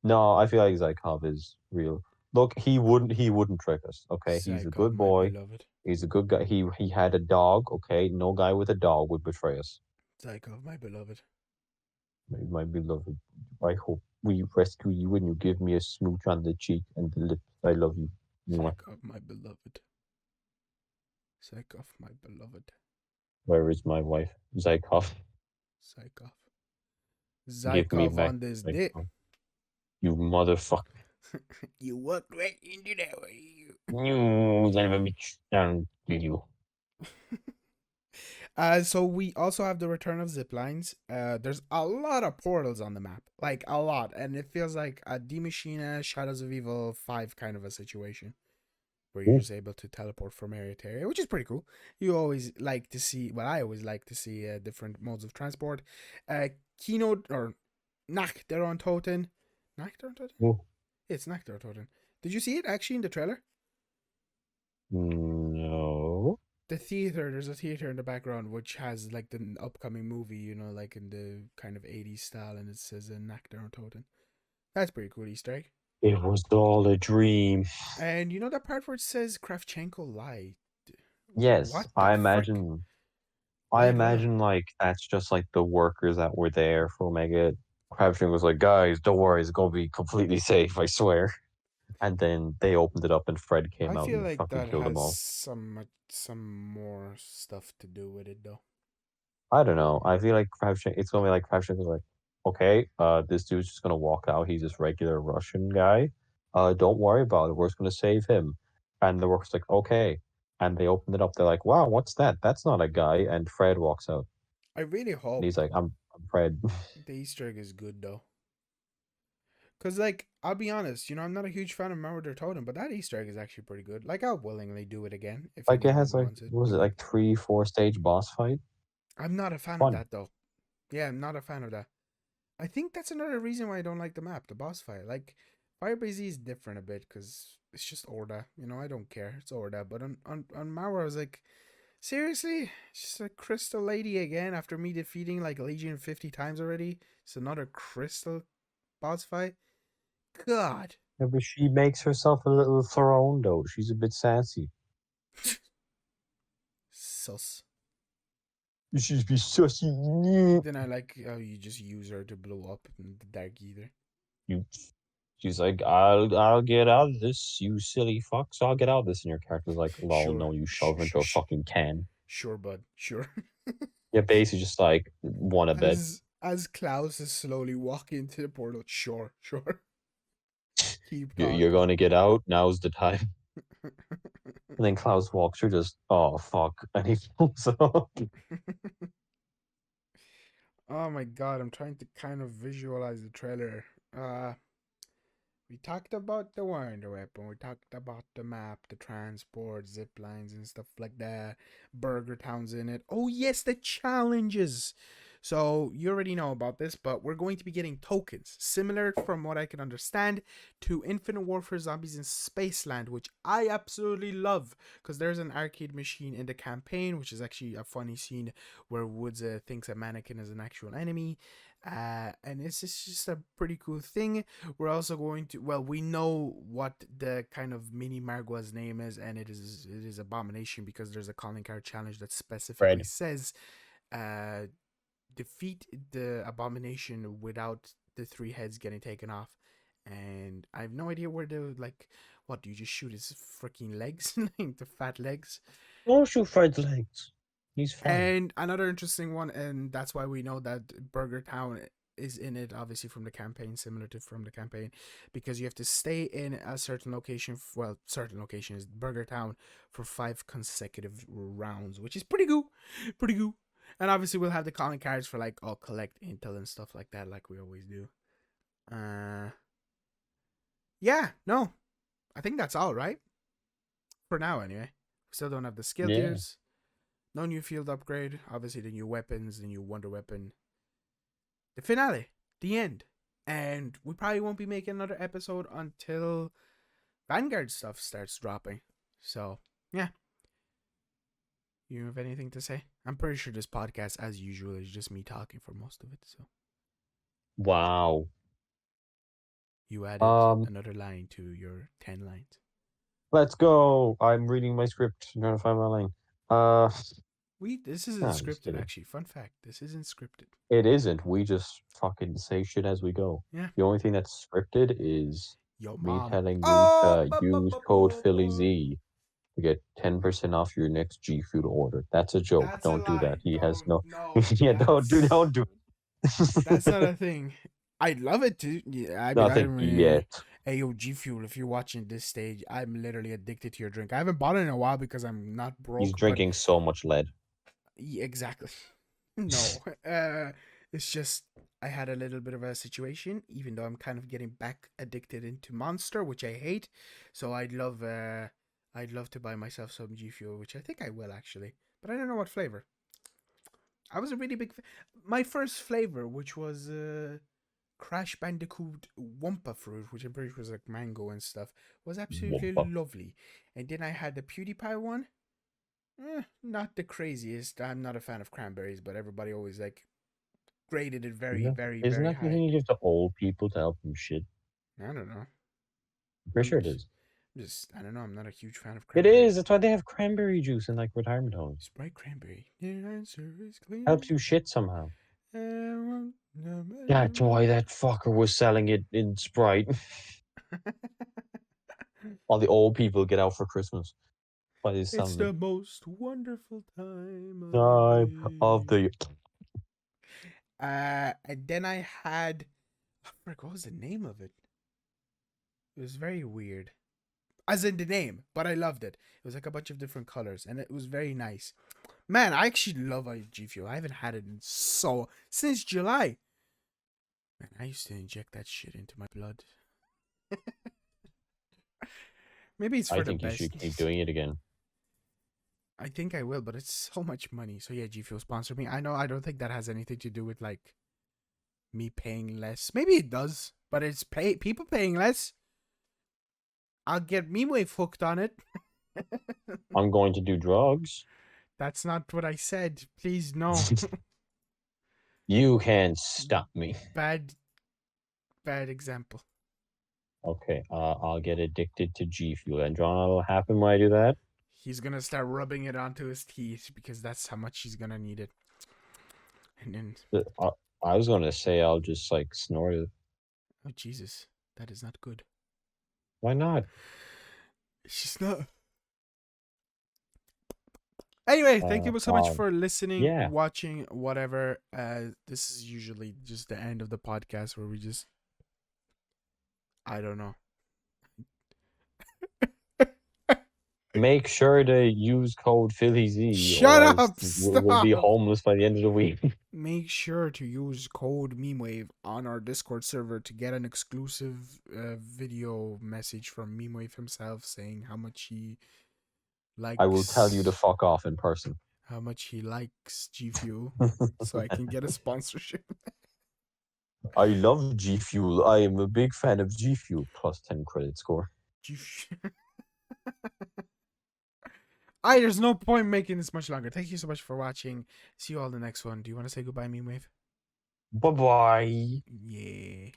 No, I feel like Zykov is real. Look, he wouldn't trick us. Okay, he's a Zykov, good my boy. beloved. He's a good guy. He had a dog. Okay, no guy with a dog would betray us. Zykov, my beloved. My beloved, I hope we rescue you and you give me a smooch on the cheek and the lips. I love you. Mwah. Zykov, my beloved. Zykov, my beloved. Where is my wife? Zykov, Zykov. give me Zykov back. on this dick. Zykov. You motherfucker. You walked right into that way. You son of a bitch. Down with you. So we also have the return of zip lines. There's a lot of portals on the map, like a lot, and it feels like a D Machina Shadows of Evil 5 kind of a situation where you're Ooh. just able to teleport from area to area, which is pretty cool. You always like to see, well, I always like to see different modes of transport. Keynote or Nacht der Untoten. Nacht der Untoten? Ooh. It's Nacht der Untoten. Did you see it actually in the trailer? No. The theater, there's a theater in the background which has like the upcoming movie, you know, like in the kind of 80s style, and it says Nacht der Untoten. That's pretty cool Easter egg. It was all a dream. And you know that part where it says Kravchenko lied? Yes, What the frick? I Lied what? imagine like that's just like the workers that were there for Omega. Crabtree was like, guys, don't worry, it's gonna be completely safe, I swear. And then they opened it up and Fred came I out feel and like fucking that killed them has all. some more stuff to do with it though. I don't know. I feel like Crabtree, it's gonna be like Crabtree was like, okay, this dude's just gonna walk out. He's this regular Russian guy. Don't worry about it. We're just gonna save him. And the workers like, okay. And they opened it up. They're like, wow, what's that? That's not a guy. And Fred walks out. I really And he's hope like, I'm Fred. the Easter egg is good though. Cause like I'll be honest, you know, I'm not a huge fan of Murder Totem, but that Easter egg is actually pretty good. Like I'll willingly do it again if Like it has anyone like, wants it. what was it, like 3, 4 stage boss fight? I'm not a fan of Fun. that though. Yeah, I'm not a fan of that. I think that's another reason why I don't like the map, the boss fight. Like Firebase Z is different a bit because it's just Orda. You know, I don't care. It's Orda. But on Mauer, I was like, seriously? It's just a crystal lady again after me defeating like Legion 50 times already. It's another crystal boss fight. God. Yeah, but she makes herself a little throne though. She's a bit sassy. Sus. She's be sussy. Then I like how you just use her to blow up in the Dark Ether. You She's like, I'll get out of this, you silly fucks. I'll get out of this. And your character's like, lol, Sure. no, you shove her into a fucking can. Sure, bud. Sure. Yeah, basically just like want a bed. As Klaus is slowly walking into the portal, sure, sure. Keep You're talking. gonna get out. Now's the time. And then Klaus walks through, just oh fuck, and he falls off. Oh my god, I'm trying to kind of visualize the trailer. We talked about the Wonder Weapon, we talked about the map, the transport, zip lines, and stuff like that. Burger Town's in it. Oh, yes, the challenges. So, you already know about this, but we're going to be getting tokens, similar from what I can understand to Infinite Warfare Zombies in Spaceland, which I absolutely love because there's an arcade machine in the campaign, which is actually a funny scene where Woods thinks a mannequin is an actual enemy. And it's just a pretty cool thing. We're also going to, well, we know what the kind of mini Margua's name is, and it is Abomination because there's a calling card challenge that specifically Fred. says defeat the Abomination without the 3 heads getting taken off. And I have no idea where the, like, what, do you just shoot his freaking legs? The fat legs? Don't shoot Fred's legs. He's fine. And another interesting one, and that's why we know that Burger Town is in it, obviously from the campaign, similar to from the campaign, because you have to stay in a certain location. Well, certain location is Burger Town for 5 consecutive rounds, which is pretty cool, pretty cool. And obviously, we'll have the calling cards for like collect intel and stuff like that, like we always do. Uh, yeah, no, I think that's all right for now. Anyway, still don't have the skill Yeah. tiers. No new field upgrade. Obviously, the new weapons, the new wonder weapon, the finale, the end, and we probably won't be making another episode until Vanguard stuff starts dropping. So yeah, you have anything to say? I'm pretty sure this podcast, as usual, is just me talking for most of it. So Wow. you added Um, another line to your 10 lines. let's go. I'm reading my script. I'm trying to find my line. Uh, This isn't no, I'm just scripted kidding. actually. Fun fact: this isn't scripted. It isn't. We just fucking say shit as we go. Yeah. The only thing that's scripted is Yo, me mom. telling you Oh, to use code PhillyZ to get 10% off your next G Fuel order. That's a joke. that's a Don't do that. lie. He has Don't no. no. Yeah, don't do. That's not a thing. I'd love it to. Yeah, I mean, Nothing I'm. yet. Hey, yo, G Fuel. If you're watching this stage, I'm literally addicted to your drink. I haven't bought it in a while because I'm not He's broke. But drinking so much lead. yeah, exactly. No. It's just I had a little bit of a situation. Even though I'm kind of getting back addicted into Monster, which I hate. So I'd love. I'd love to buy myself some G Fuel, which I think I will actually. But I don't know what flavor. I was a really big. My first flavor, which was Crash Bandicoot Wumpa Fruit, which I'm pretty sure was like mango and stuff, was absolutely Wumpa. lovely. And then I had the PewDiePie one. Not the craziest. I'm not a fan of cranberries, but everybody always like graded it very, very, Isn't very that the high. thing you give to old people to help them shit? I don't know. I'm pretty I'm sure it is. just I don't know. I'm not a huge fan of It cranberry. is. That's why they have cranberry juice in like retirement homes. Sprite cranberry. The answer is clear. Helps you shit somehow. No, That's why that fucker was selling it in Sprite. All the old people get out for Christmas. Why they It's selling it? the most wonderful time of Time of day. the And then I had, what was the name of it? It was very weird, as in the name, but I loved it. It was like a bunch of different colors, and it was very nice. Man, I actually love G Fuel. I haven't had it in since July. Man, I used to inject that shit into my blood. Maybe it's I for the think you should best. keep doing it again. I think I will, but it's so much money. So yeah, G Fuel sponsor me. I know. I don't think that has anything to do with like me paying less. Maybe it does, but it's people paying less. I'll get Mimwave hooked on it. I'm going to do drugs. That's not what I said. Please, no. You can't stop me. Bad example. Okay, I'll get addicted to G Fuel. And John, what'll happen when I do that? He's gonna start rubbing it onto his teeth because that's how much he's gonna need it. And then, I was going to say I'll just like snort it. oh Jesus, that is not good. Why not? It's just not. Anyway, thank you so much for listening, yeah. watching, whatever. This is usually just the end of the podcast where we just, I don't know. Make sure to use code PhillyZ Shut or else up! we'll be Stop! homeless by the end of the week. Make sure to use code MemeWave on our Discord server to get an exclusive video message from MemeWave himself saying how much he likes. I will tell you to fuck off in person. How much he likes G Fuel, so I can get a sponsorship. I love G Fuel. I am a big fan of G Fuel. Plus 10 credit score. There's no point making this much longer. Thank you so much for watching. See you all in the next one. Do you want to say goodbye, MemeWave? Bye bye. Yeah.